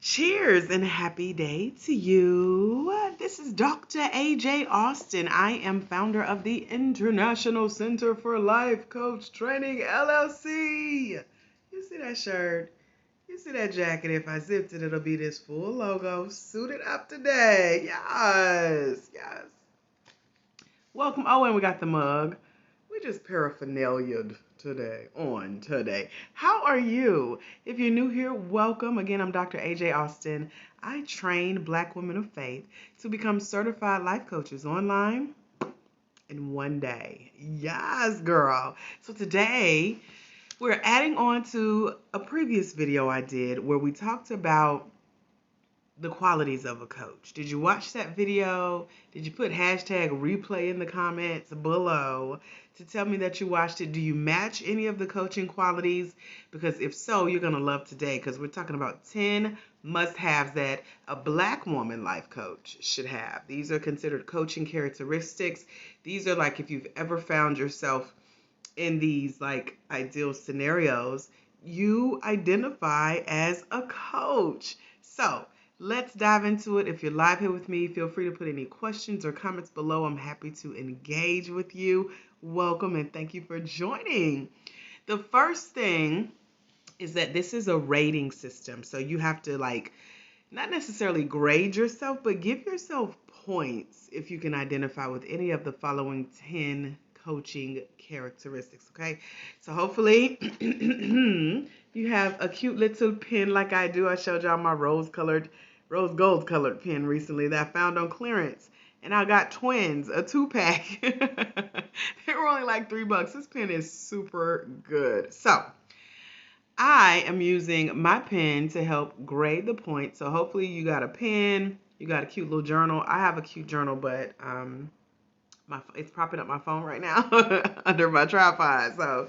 Cheers and happy day to you. This is Dr. AJ Austin. I am founder of the International Center for Life Coach Training, LLC. You see that shirt? You see that jacket? If I zipped it, it'll be this full logo, suited up today. Yes, yes. Welcome. Oh, and we got the mug. We just paraphernaliaed today. How are you? If you're new here, welcome. Again, I'm Dr. AJ Austin. I train Black women of faith to become certified life coaches online in one day. Yes, girl. So today we're adding on to a previous video I did where we talked about the qualities of a coach. Did you watch that video? Did you put hashtag replay in the comments below to tell me that you watched it? Do you match any of the coaching qualities? Because if so, you're going to love today because we're talking about 10 must-haves that a Black woman life coach should have. These are considered coaching characteristics. These are like if you've ever found yourself in these like ideal scenarios, you identify as a coach. So let's dive into it. If you're live here with me, feel free to put any questions or comments below. I'm happy to engage with you. Welcome and thank you for joining. The first thing is that this is a rating system. So you have to not necessarily grade yourself, but give yourself points if you can identify with any of the following 10 coaching characteristics, okay? So hopefully you have a cute little pen like I do. I showed y'all my rose gold colored pen recently that I found on clearance. And I got twins, a 2-pack. They were only like $3. This pen is super good. So I am using my pen to help grade the points. So hopefully you got a pen, you got a cute little journal. I have a cute journal, but it's propping up my phone right now under my tripod. So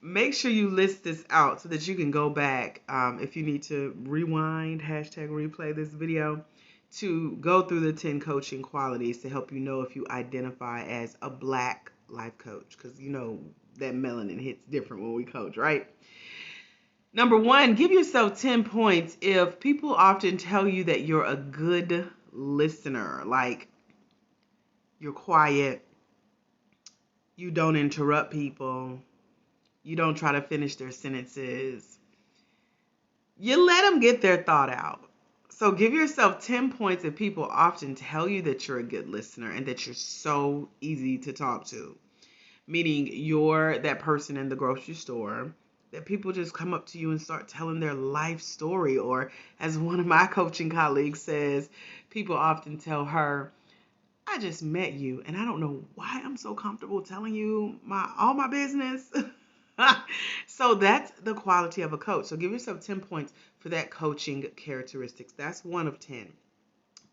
make sure you list this out so that you can go back if you need to rewind, hashtag replay this video, to go through the 10 coaching qualities to help you know if you identify as a Black life coach. Because you know that melanin hits different when we coach, right? Number one, give yourself 10 points if people often tell you that you're a good listener, like you're quiet, you don't interrupt people, you don't try to finish their sentences, you let them get their thought out. So give yourself 10 points if people often tell you that you're a good listener and that you're so easy to talk to, meaning you're that person in the grocery store that people just come up to you and start telling their life story. Or as one of my coaching colleagues says, people often tell her, I just met you and I don't know why I'm so comfortable telling you all my business. So that's the quality of a coach. So give yourself 10 points for that coaching characteristics. That's one of 10.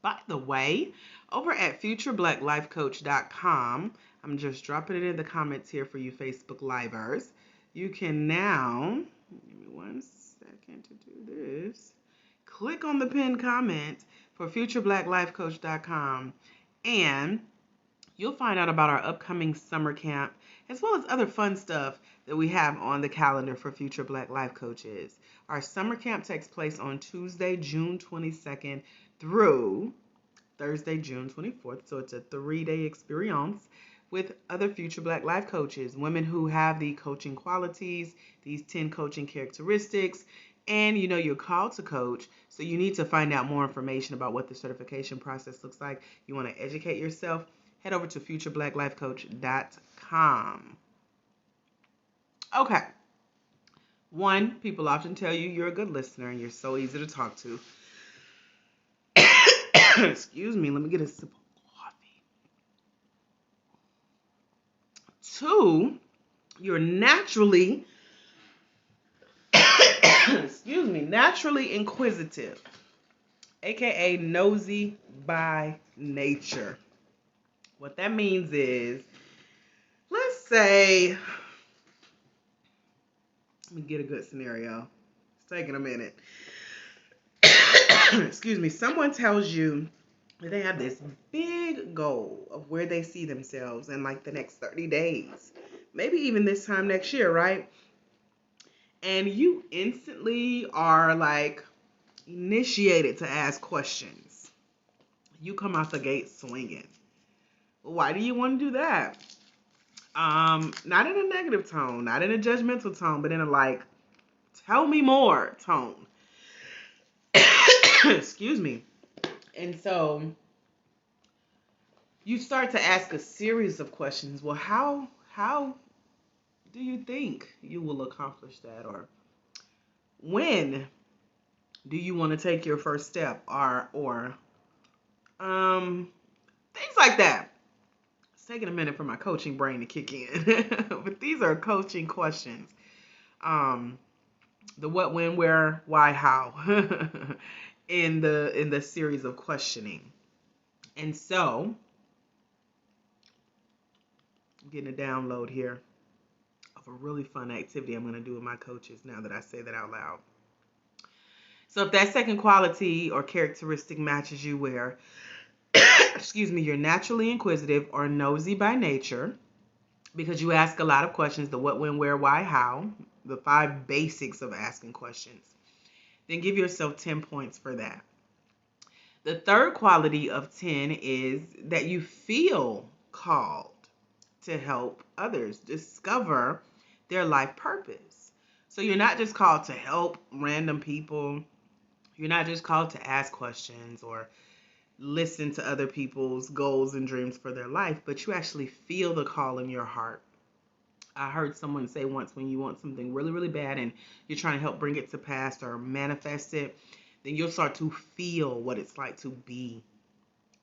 By the way, over at futurebblacklifecoach.com, I'm just dropping it in the comments here for you Facebook Livers. You can now, give me 1 second to do this, click on the pinned comment for futurebblacklifecoach.com and you'll find out about our upcoming summer camp as well as other fun stuff that we have on the calendar for Future Black Life Coaches. Our summer camp takes place on Tuesday, June 22nd through Thursday, June 24th. So it's a 3-day experience with other Future Black Life Coaches, women who have the coaching qualities, these 10 coaching characteristics, and you know you're called to coach, so you need to find out more information about what the certification process looks like. You want to educate yourself, head over to futurebblacklifecoach.com. Okay. 1, people often tell you you're a good listener and you're so easy to talk to. Excuse me, let me get a sip of coffee. 2, you're naturally naturally inquisitive, aka nosy by nature. What that means is, let's say, let me get a good scenario. It's taking a minute. Excuse me. Someone tells you that they have this big goal of where they see themselves in like the next 30 days, maybe even this time next year, right? and you instantly are like initiated to ask questions. You come out the gate swinging. Why do you want to do that? Not in a negative tone, not in a judgmental tone, but in a like, tell me more tone. Excuse me. And so you start to ask a series of questions. Well, how do you think you will accomplish that? Or when do you want to take your first step? Or things like that. It's taking a minute for my coaching brain to kick in. But these are coaching questions. Um, the what, when, where, why, how in the series of questioning. And so I'm getting a download here of a really fun activity I'm going to do with my coaches now that I say that out loud. So if that second quality or characteristic matches you where, excuse me, you're naturally inquisitive or nosy by nature, because you ask a lot of questions, the what, when, where, why, how, the 5 basics of asking questions, then give yourself 10 points for that. The third quality of 10 is that you feel called to help others discover their life purpose. So you're not just called to help random people. You're not just called to ask questions or listen to other people's goals and dreams for their life, but you actually feel the call in your heart. I heard someone say once, when you want something really, really bad and you're trying to help bring it to pass or manifest it, then you'll start to feel what it's like to be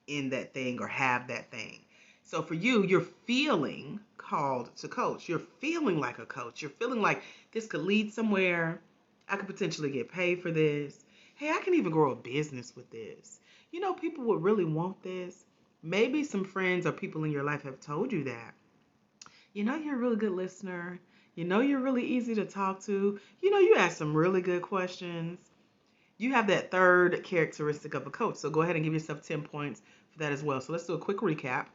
in that thing or have that thing. So for you, you're feeling called to coach. You're feeling like a coach. You're feeling like this could lead somewhere. I could potentially get paid for this. Hey, I can even grow a business with this. You know, people would really want this. Maybe some friends or people in your life have told you that. You know, you're a really good listener. You know, you're really easy to talk to. You know, you ask some really good questions. You have that third characteristic of a coach. So go ahead and give yourself 10 points for that as well. So let's do a quick recap.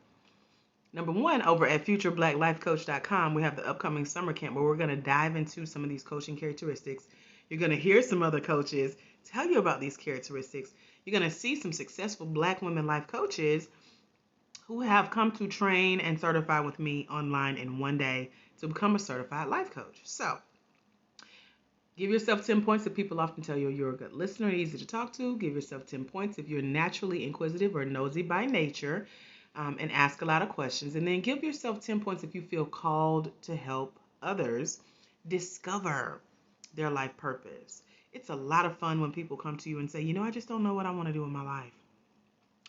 Number one, over at futurebblacklifecoach.com, we have the upcoming summer camp where we're going to dive into some of these coaching characteristics. You're going to hear some other coaches tell you about these characteristics. You're going to see some successful Black women life coaches who have come to train and certify with me online in one day to become a certified life coach. So give yourself 10 points if people often tell you you're a good listener and easy to talk to. Give yourself 10 points if you're naturally inquisitive or nosy by nature, and ask a lot of questions. And then give yourself 10 points if you feel called to help others discover their life purpose. It's a lot of fun when people come to you and say, you know, I just don't know what I want to do in my life.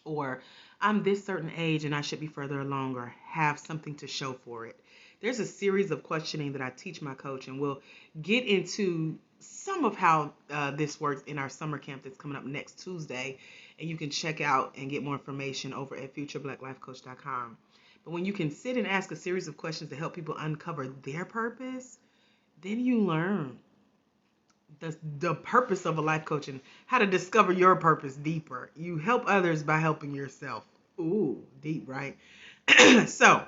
Or I'm this certain age and I should be further along or have something to show for it. There's a series of questioning that I teach my coach, and we'll get into some of how this works in our summer camp that's coming up next Tuesday. And you can check out and get more information over at futurebblacklifecoach.com. But when you can sit and ask a series of questions to help people uncover their purpose, then you learn the purpose of a life coach and how to discover your purpose deeper. You help others by helping yourself. Ooh, deep, right? So,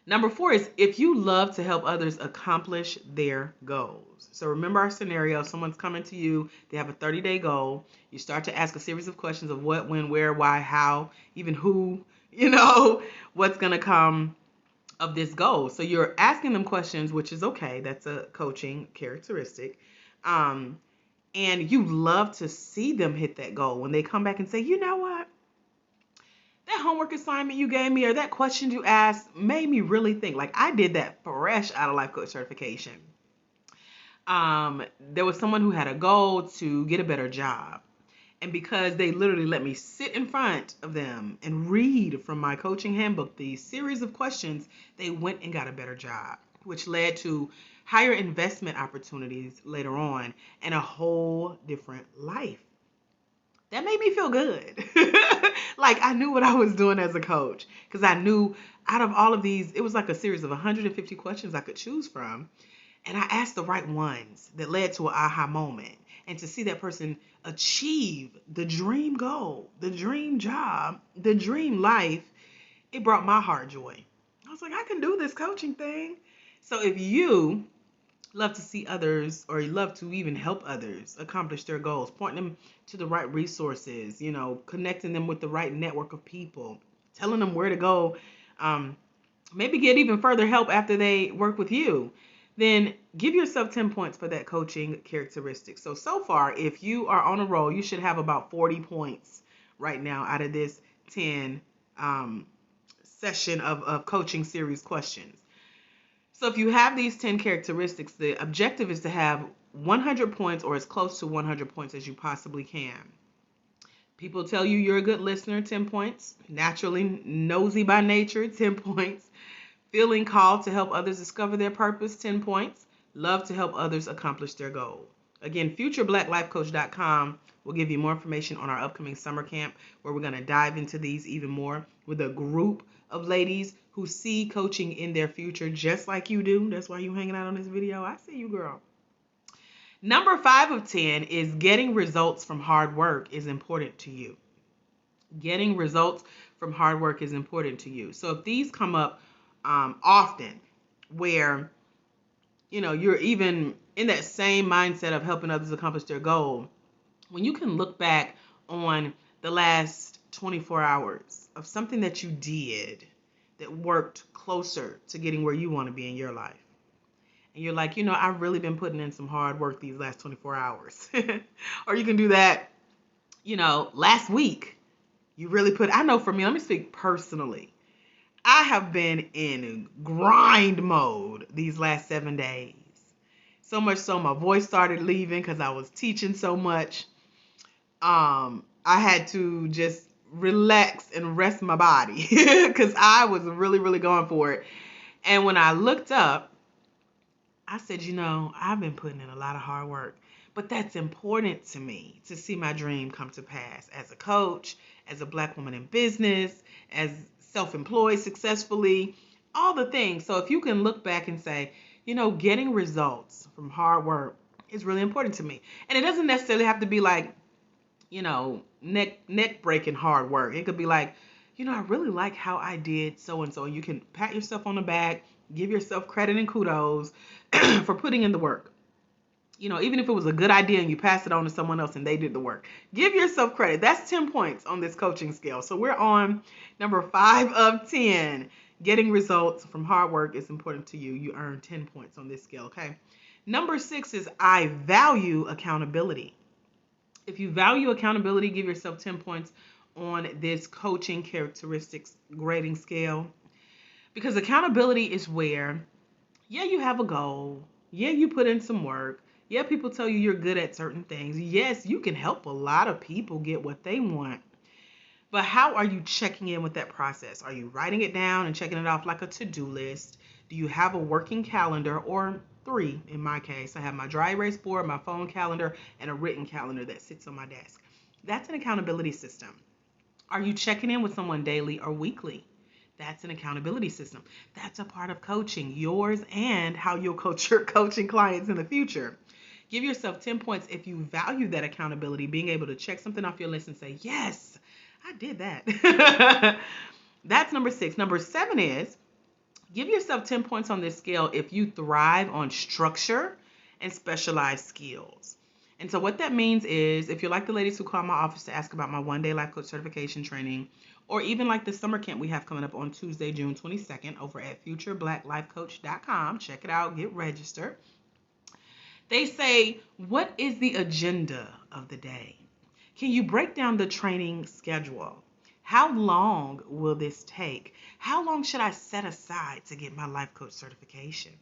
number 4 is if you love to help others accomplish their goals. So remember our scenario. Someone's coming to you. They have a 30-day goal. You start to ask a series of questions of what, when, where, why, how, even who, what's going to come of this goal. So you're asking them questions, which is okay. That's a coaching characteristic. And you love to see them hit that goal when they come back and say, you know what? That homework assignment you gave me or that question you asked made me really think. Like I did that fresh out of life coach certification. There was someone who had a goal to get a better job. And because they literally let me sit in front of them and read from my coaching handbook these series of questions, they went and got a better job, which led to higher investment opportunities later on and a whole different life. That made me feel good. Like I knew what I was doing as a coach because I knew out of all of these, it was like a series of 150 questions I could choose from. And I asked the right ones that led to an aha moment. And to see that person achieve the dream goal, the dream job, the dream life, it brought my heart joy. I was like, I can do this coaching thing. So if you love to see others, or you love to even help others accomplish their goals, pointing them to the right resources, connecting them with the right network of people, telling them where to go, maybe get even further help after they work with you, then give yourself 10 points for that coaching characteristic. So far, if you are on a roll, you should have about 40 points right now out of this 10 session of coaching series questions. So if you have these 10 characteristics, the objective is to have 100 points or as close to 100 points as you possibly can. People tell you you're a good listener, 10 points. Naturally nosy by nature, 10 points. Feeling called to help others discover their purpose, 10 points. Love to help others accomplish their goal. Again, futureblackLifeCoach.com will give you more information on our upcoming summer camp, where we're going to dive into these even more with a group of ladies who see coaching in their future just like you do. That's why you're hanging out on this video. I see you, girl. Number 5 of 10 is getting results from hard work is important to you. Getting results from hard work is important to you. So if these come up often, where you're even in that same mindset of helping others accomplish their goal, when you can look back on the last 24 hours of something that you did that worked closer to getting where you want to be in your life, and you're like, I've really been putting in some hard work these last 24 hours. Or you can do that, last week. You really I know for me, let me speak personally. I have been in grind mode these last 7 days. So much so my voice started leaving because I was teaching so much. I had to just relax and rest my body because I was really, really going for it. And when I looked up, I said, I've been putting in a lot of hard work, but that's important to me to see my dream come to pass as a coach, as a Black woman in business, as self-employed successfully, all the things. So if you can look back and say, getting results from hard work is really important to me. And it doesn't necessarily have to be like, neck breaking hard work. It could be like, I really like how I did so and so. And you can pat yourself on the back, give yourself credit and kudos for putting in the work. Even if it was a good idea and you pass it on to someone else and they did the work, give yourself credit. That's 10 points on this coaching scale. So we're on number 5 of 10. Getting results from hard work is important to you. You earn 10 points on this scale, okay? Number 6 is I value accountability. If you value accountability, give yourself 10 points on this coaching characteristics grading scale. Because accountability is where, you have a goal. You put in some work. People tell you you're good at certain things. Yes, you can help a lot of people get what they want. But how are you checking in with that process? Are you writing it down and checking it off like a to-do list? Do you have a working calendar, or 3 in my case? I have my dry erase board, my phone calendar, and a written calendar that sits on my desk. That's an accountability system. Are you checking in with someone daily or weekly? That's an accountability system. That's a part of coaching, yours and how you'll coach your coaching clients in the future. Give yourself 10 points if you value that accountability, being able to check something off your list and say, yes, I did that. That's number 6. Number 7 is give yourself 10 points on this scale if you thrive on structure and specialized skills. And so what that means is, if you're like the ladies who call my office to ask about my one-day life coach certification training, or even like the summer camp we have coming up on Tuesday, June 22nd over at futureblackLifeCoach.com. Check it out, get registered. They say, what is the agenda of the day? Can you break down the training schedule? How long will this take? How long should I set aside to get my life coach certification?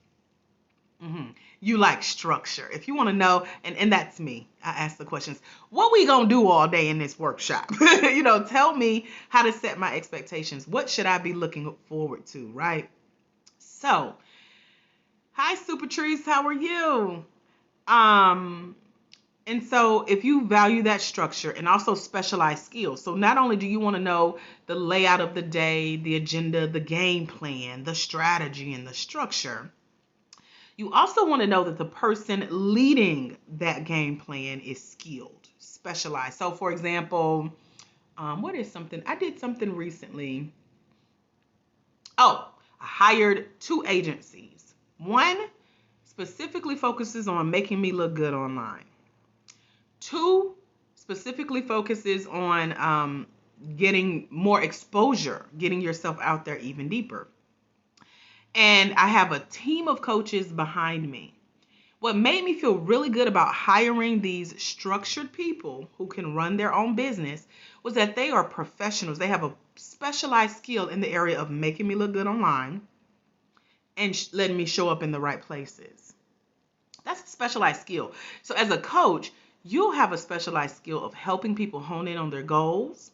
You like structure. If you want to know, and that's me, I ask the questions, what we gonna do all day in this workshop? Tell me how to set my expectations. What should I be looking forward to, right? So, hi Super Trees, how are you? And so if you value that structure and also specialized skills, so not only do you want to know the layout of the day, the agenda, the game plan, the strategy, and the structure, you also want to know that the person leading that game plan is skilled, specialized. So for example, I did something recently. I hired 2 agencies. One specifically focuses on making me look good online. 2 specifically focuses on getting more exposure, getting yourself out there even deeper. And I have a team of coaches behind me. What made me feel really good about hiring these structured people who can run their own business was that they are professionals. They have a specialized skill in the area of making me look good online and letting me show up in the right places. That's a specialized skill. So as a coach, you'll have a specialized skill of helping people hone in on their goals,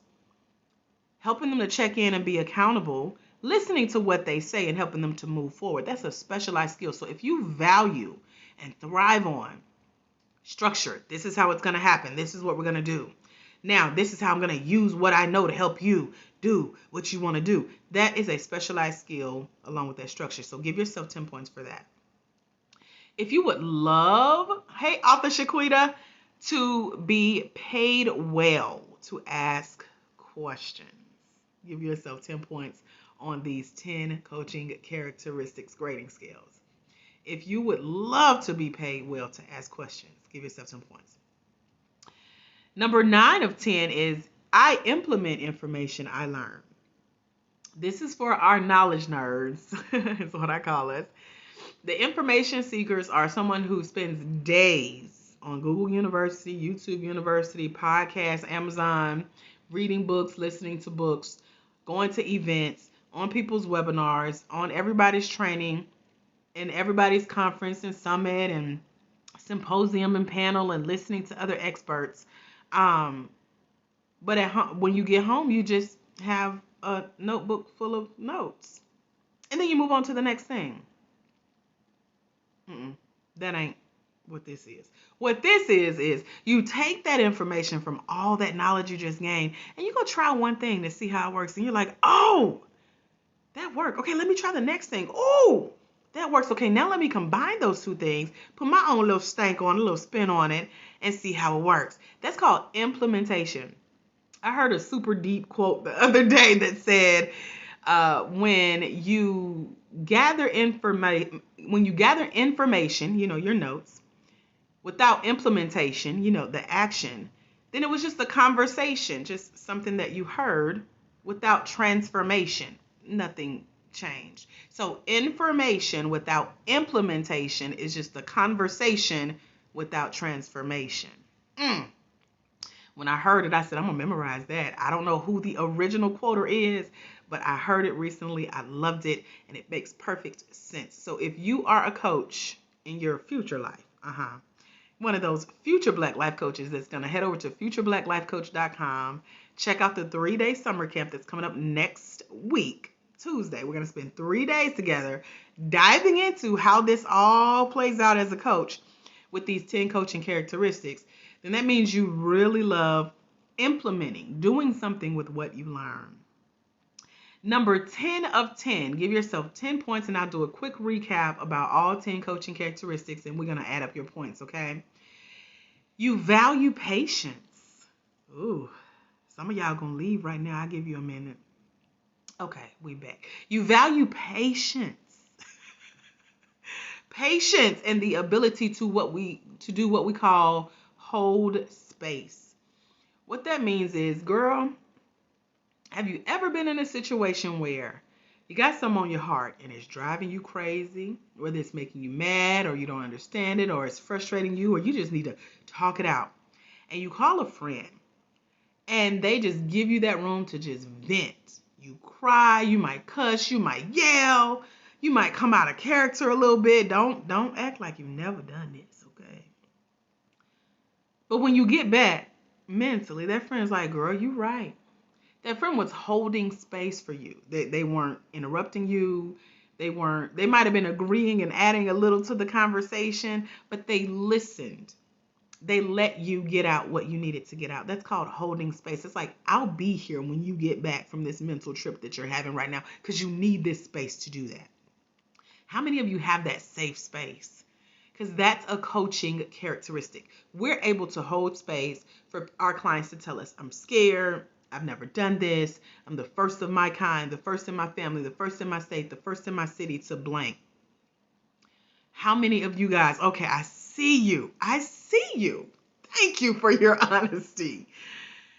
helping them to check in and be accountable, listening to what they say and helping them to move forward. That's a specialized skill. So if you value and thrive on structure, this is how it's going to happen. This is what we're going to do. Now, this is how I'm going to use what I know to help you do what you want to do. That is a specialized skill along with that structure. So give yourself 10 points for that. If you would love, hey, author Shaquita, to be paid well to ask questions, give yourself 10 points on these 10 coaching characteristics grading scales. If you would love to be paid well to ask questions, give yourself 10 points. Number 9 of 10 is I implement information I learn. This is for our knowledge nerds, is what I call us. The information seekers are someone who spends days on Google University, YouTube University, podcasts, Amazon, reading books, listening to books, going to events, on people's webinars, on everybody's training, and everybody's conference and summit and symposium and panel and listening to other experts. But at home, when you get home, you just have a notebook full of notes. And then you move on to the next thing. That ain't what this is. What this is you take that information from all that knowledge you just gained and you go try one thing to see how it works. And you're like, oh, that worked. Okay, let me try the next thing. Oh, that works. Okay, now let me combine those 2 things, put my own little stank on, a little spin on it, and see how it works. That's called implementation. I heard a super deep quote the other day that said, when you gather information, your notes, without implementation, the action, then it was just a conversation, just something that you heard without transformation. Nothing changed. So information without implementation is just a conversation without transformation. When I heard it, I said, I'm going to memorize that. I don't know who the original quoter is, but I heard it recently. I loved it, and it makes perfect sense. So if you are a coach in your future life, one of those future Black Life coaches that's going to head over to futureblackLifecoach.com, check out the 3-day summer camp that's coming up next week, Tuesday. We're going to spend 3 days together diving into how this all plays out as a coach with these 10 coaching characteristics. Then that means you really love implementing, doing something with what you learn. Number 10 of 10, give yourself 10 points, and I'll do a quick recap about all 10 coaching characteristics, and we're going to add up your points, okay? You value patience. Ooh, some of y'all going to leave right now. I'll give you a minute. Okay, we back. You value patience. Patience and the ability to do what we call hold space. What that means is, girl, have you ever been in a situation where you got something on your heart and it's driving you crazy, whether it's making you mad or you don't understand it or it's frustrating you or you just need to talk it out, and you call a friend and they just give you that room to just vent. You cry, you might cuss, you might yell, you might come out of character a little bit. Don't act like you've never done this, okay? But when you get back mentally, that friend's like, girl, you right. That friend was holding space for you. They weren't interrupting you. They might have been agreeing and adding a little to the conversation, but they listened. They let you get out what you needed to get out. That's called holding space. It's like, I'll be here when you get back from this mental trip that you're having right now because you need this space to do that. How many of you have that safe space? Because that's a coaching characteristic. We're able to hold space for our clients to tell us, I'm scared. I've never done this. I'm the first of my kind, the first in my family, the first in my state, the first in my city to blank. How many of you guys, okay, I see you. I see you. Thank you for your honesty.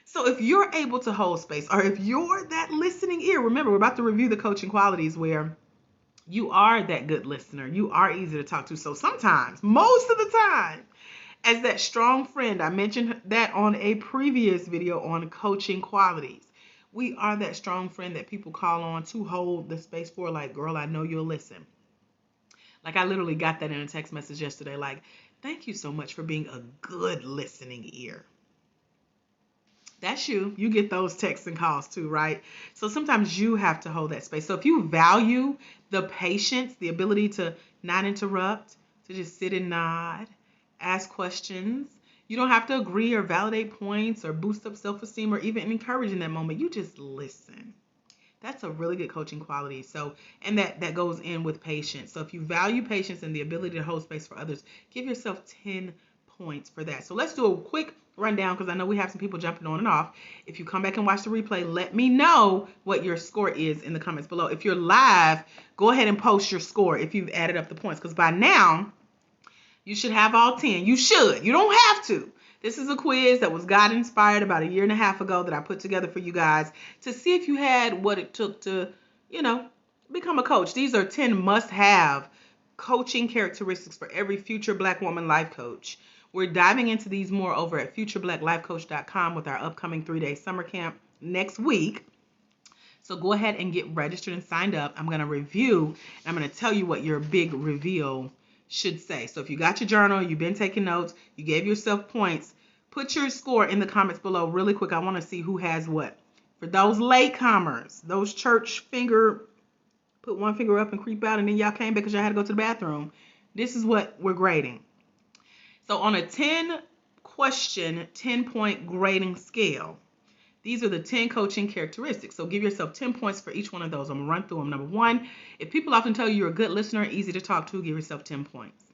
So if you're able to hold space, or if you're that listening ear, remember, we're about to review the coaching qualities where you are that good listener. You are easy to talk to. So sometimes, most of the time, as that strong friend, I mentioned that on a previous video on coaching qualities. We are that strong friend that people call on to hold the space for, like, girl, I know you'll listen. Like, I literally got that in a text message yesterday, like, thank you so much for being a good listening ear. That's you. You get those texts and calls too, right? So sometimes you have to hold that space. So if you value the patience, the ability to not interrupt, to just sit and nod, ask questions, you don't have to agree or validate points or boost up self-esteem or even encourage in that moment. You just listen. That's a really good coaching quality. So, and that goes in with patience. So if you value patience and the ability to hold space for others, give yourself 10 points for that. So let's do a quick rundown because I know we have some people jumping on and off. If you come back and watch the replay, let me know what your score is in the comments below. If you're live, go ahead and post your score if you've added up the points, because by now you should have all 10. You should. You don't have to. This is a quiz that was God inspired about a year and a half ago that I put together for you guys to see if you had what it took to, become a coach. These are 10 must-have coaching characteristics for every future Black woman life coach. We're diving into these more over at futurebblacklifecoach.com with our upcoming 3-day summer camp next week. So go ahead and get registered and signed up. I'm going to review, and I'm going to tell you what your big reveal should say. So if you got your journal, you've been taking notes, you gave yourself points, put your score in the comments below really quick. I want to see who has what. For those latecomers, those church finger, put one finger up and creep out, and then y'all came back because y'all had to go to the bathroom. This is what we're grading. So on a 10-question, 10-point grading scale, these are the 10 coaching characteristics. So give yourself 10 points for each one of those. I'm going to run through them. Number 1, if people often tell you you're a good listener, easy to talk to, give yourself 10 points.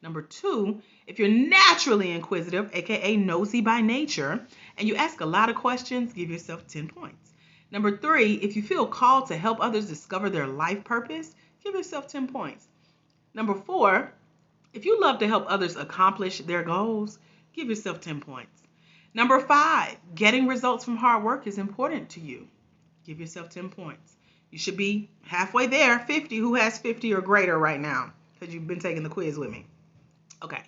Number 2, if you're naturally inquisitive, aka nosy by nature, and you ask a lot of questions, give yourself 10 points. Number 3, if you feel called to help others discover their life purpose, give yourself 10 points. Number 4, if you love to help others accomplish their goals, give yourself 10 points. Number 5, getting results from hard work is important to you. Give yourself 10 points. You should be halfway there, 50. Who has 50 or greater right now? Because you've been taking the quiz with me. Okay.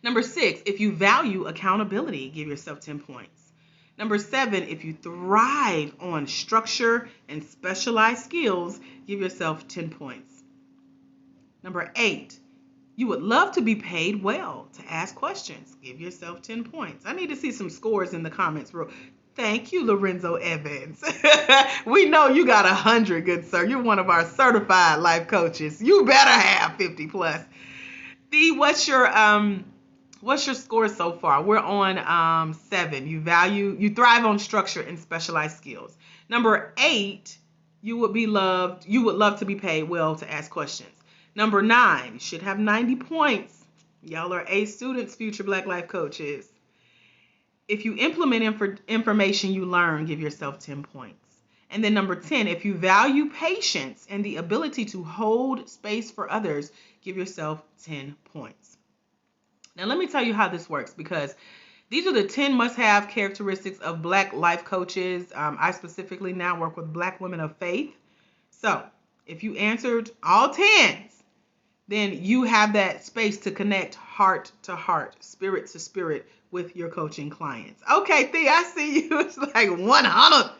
Number 6, if you value accountability, give yourself 10 points. Number 7, if you thrive on structure and specialized skills, give yourself 10 points. Number 8, you would love to be paid well to ask questions. Give yourself 10 points. I need to see some scores in the comments. Thank you, Lorenzo Evans. We know you got 100, good sir. You're one of our certified life coaches. You better have 50 plus. Dee, what's your score so far? We're on 7. You thrive on structure and specialized skills. Number 8, you would love to be paid well to ask questions. Number 9, you should have 90 points. Y'all are A students, future Black life coaches. If you implement information you learn, give yourself 10 points. And then number 10, if you value patience and the ability to hold space for others, give yourself 10 points. Now let me tell you how this works, because these are the 10 must-have characteristics of Black life coaches. I specifically now work with Black women of faith. So if you answered all 10s, then you have that space to connect heart to heart, spirit to spirit with your coaching clients. Okay, Thea, I see you. It's like 100.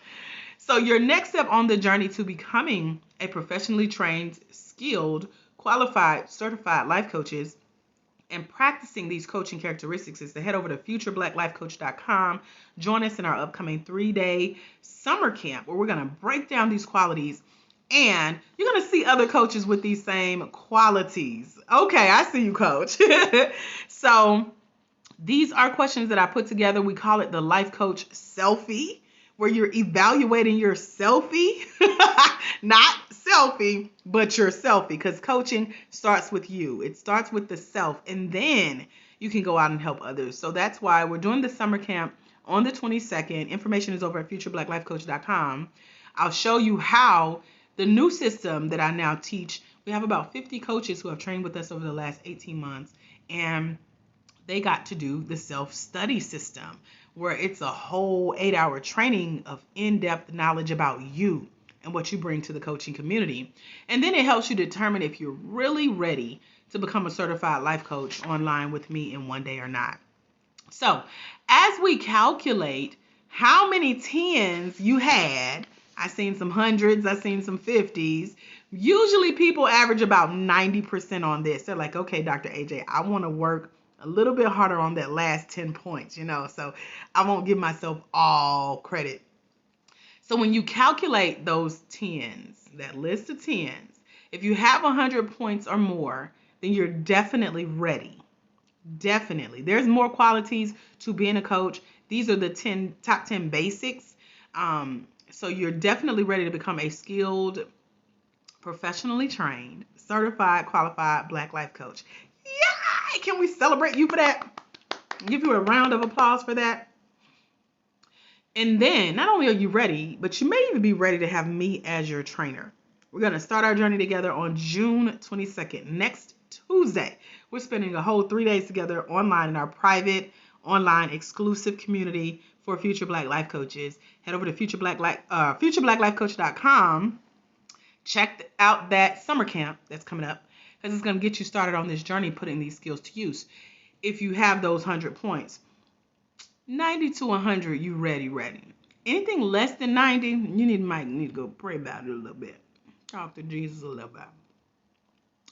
So your next step on the journey to becoming a professionally trained, skilled, qualified, certified life coaches and practicing these coaching characteristics is to head over to futurebblacklifecoach.com. Join us in our upcoming 3-day summer camp where we're going to break down these qualities. And you're going to see other coaches with these same qualities. Okay, I see you, coach. So these are questions that I put together. We call it the Life Coach Selfie, where you're evaluating your selfie. Not selfie, but your selfie, because coaching starts with you. It starts with the self, and then you can go out and help others. So that's why we're doing the summer camp on the 22nd. Information is over at futurebblacklifecoach.com. I'll show you how the new system that I now teach We have about 50 coaches who have trained with us over the last 18 months, and they got to do the self-study system, where it's a whole 8-hour training of in-depth knowledge about you and what you bring to the coaching community. And then it helps you determine if you're really ready to become a certified life coach online with me in one day or not. So as we calculate how many 10s you had, I seen some hundreds, I seen some 50s. Usually people average about 90% on this. They're like, okay, Dr. AJ, I want to work a little bit harder on that last 10 points, so I won't give myself all credit. So when you calculate those 10s, that list of 10s, if you have 100 points or more, then you're definitely ready. Definitely. There's more qualities to being a coach. These are the top 10 basics. So you're definitely ready to become a skilled, professionally trained, certified, qualified Black life coach. Yay! Can we celebrate you for that? Give you a round of applause for that. And then not only are you ready, but you may even be ready to have me as your trainer. We're going to start our journey together on June 22nd, next Tuesday. We're spending a whole 3 days together online in our private, online, exclusive community for future Black life coaches. Head over to futureblackLifecoach.com. Check out that summer camp that's coming up, because it's going to get you started on this journey, putting these skills to use. If you have those 100 points, 90 to 100, you ready. Anything less than 90, you might need to go pray about it a little bit. Talk to Jesus a little bit.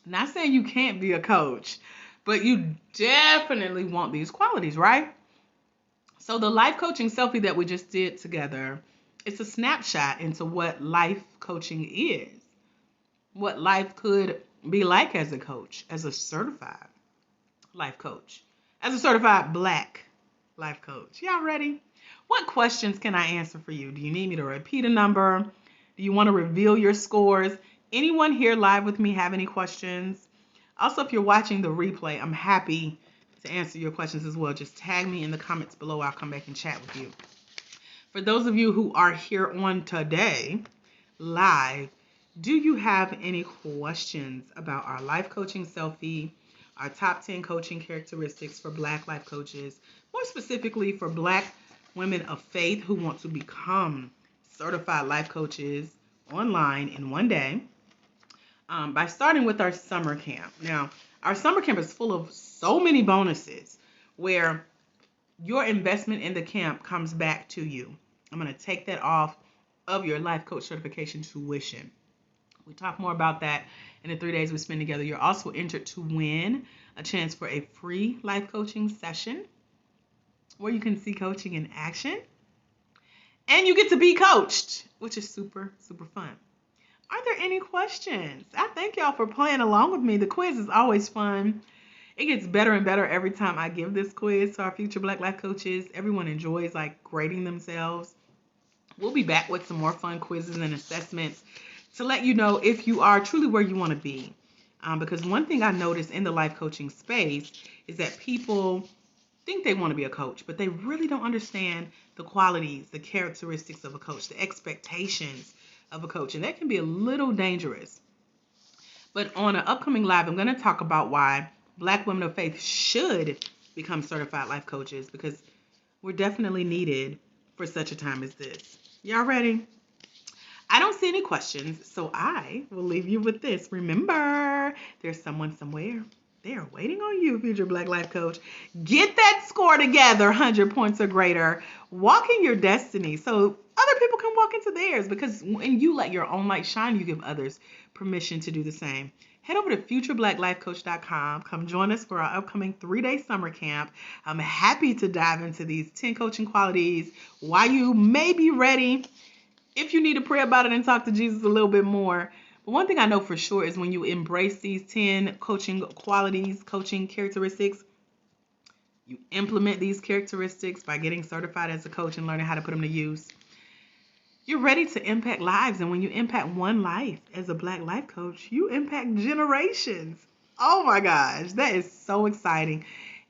Not saying you can't be a coach, but you definitely want these qualities, right? So the life coaching selfie that we just did together, it's a snapshot into what life coaching is, what life could be like as a coach, as a certified life coach, as a certified Black life coach. Y'all ready? What questions can I answer for you? Do you need me to repeat a number? Do you want to reveal your scores? Anyone here live with me have any questions? Also, if you're watching the replay, I'm happy to answer your questions as well. Just tag me in the comments below. I'll come back and chat with you. For those of you who are here on today, live, do you have any questions about our life coaching selfie, our top 10 coaching characteristics for Black life coaches, more specifically for Black women of faith who want to become certified life coaches online in one day, by starting with our summer camp. Now, our summer camp is full of so many bonuses where your investment in the camp comes back to you. I'm going to take that off of your life coach certification tuition. We talk more about that in the 3 days we spend together. You're also entered to win a chance for a free life coaching session where you can see coaching in action. And you get to be coached, which is super, super fun. Are there any questions? I thank y'all for playing along with me. The quiz is always fun. It gets better and better every time I give this quiz to our future Black life coaches. Everyone enjoys grading themselves. We'll be back with some more fun quizzes and assessments to let you know if you are truly where you want to be. Because one thing I noticed in the life coaching space is that people think they want to be a coach, but they really don't understand the qualities, the characteristics of a coach, the expectations of a coach, and that can be a little dangerous. But on an upcoming live, I'm going to talk about why Black women of faith should become certified life coaches, because we're definitely needed for such a time as this. Y'all ready? I don't see any questions, so I will leave you with this. Remember, there's someone somewhere. They are waiting on you, future Black life coach. Get that score together, 100 points or greater. Walk in your destiny so other people can walk into theirs, because when you let your own light shine, you give others permission to do the same. Head over to futureblackLifeCoach.com. Come join us for our upcoming 3-day summer camp. I'm happy to dive into these 10 coaching qualities, why you may be ready, if you need to pray about it and talk to Jesus a little bit more. But one thing I know for sure is when you embrace these 10 coaching qualities, coaching characteristics, you implement these characteristics by getting certified as a coach and learning how to put them to use, you're ready to impact lives. And when you impact one life as a Black life coach, you impact generations. Oh my gosh, that is so exciting.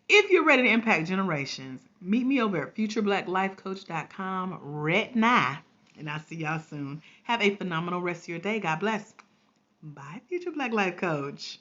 If you're ready to impact generations, meet me over at futureblackLifeCoach.com right now. And I'll see y'all soon. Have a phenomenal rest of your day. God bless. Bye, future Black Life Coach.